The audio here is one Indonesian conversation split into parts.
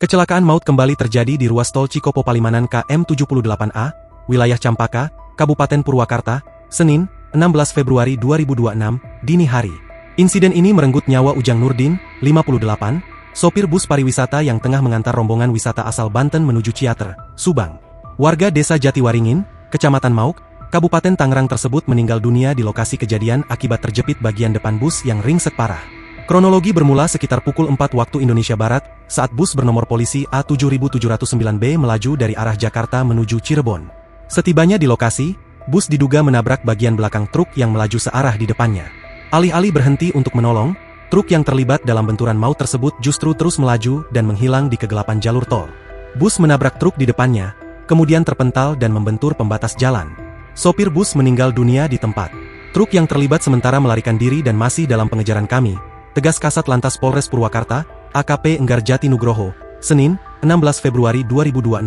Kecelakaan maut kembali terjadi di ruas tol Cikopo Palimanan KM 78A, wilayah Campaka, Kabupaten Purwakarta, Senin, 16 Februari 2026, dini hari. Insiden ini merenggut nyawa Ujang Nurdin, 58, sopir bus pariwisata yang tengah mengantar rombongan wisata asal Banten menuju Ciater, Subang. Warga Desa Jatiwaringin, Kecamatan Mauk, Kabupaten Tangerang tersebut meninggal dunia di lokasi kejadian akibat terjepit bagian depan bus yang ringsek parah. Kronologi bermula sekitar pukul 4 waktu Indonesia Barat, saat bus bernomor polisi A7709B melaju dari arah Jakarta menuju Cirebon. Setibanya di lokasi, bus diduga menabrak bagian belakang truk yang melaju searah di depannya. Alih-alih berhenti untuk menolong, truk yang terlibat dalam benturan maut tersebut justru terus melaju dan menghilang di kegelapan jalur tol. Bus menabrak truk di depannya, kemudian terpental dan membentur pembatas jalan. Sopir bus meninggal dunia di tempat. Truk yang terlibat sementara melarikan diri dan masih dalam pengejaran kami, tegas Kasat Lantas Polres Purwakarta, AKP Enggar Jati Nugroho, Senin, 16 Februari 2026.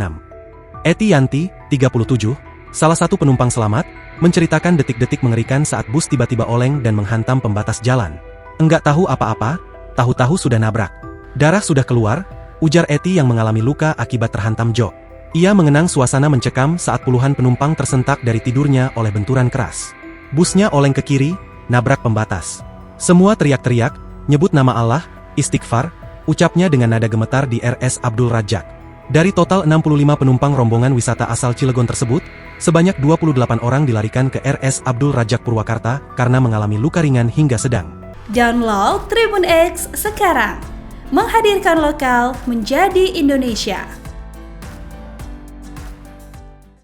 Eti Yanti, 37, salah satu penumpang selamat, menceritakan detik-detik mengerikan saat bus tiba-tiba oleng dan menghantam pembatas jalan. Enggak tahu apa-apa, tahu-tahu sudah nabrak. Darah sudah keluar, ujar Eti yang mengalami luka akibat terhantam jok. Ia mengenang suasana mencekam saat puluhan penumpang tersentak dari tidurnya oleh benturan keras. Busnya oleng ke kiri, nabrak pembatas. Semua teriak-teriak, nyebut nama Allah, istighfar, ucapnya dengan nada gemetar di RS Abdul Rajak. Dari total 65 penumpang rombongan wisata asal Cilegon tersebut, sebanyak 28 orang dilarikan ke RS Abdul Rajak Purwakarta karena mengalami luka ringan hingga sedang. Download Tribun X sekarang, menghadirkan lokal menjadi Indonesia.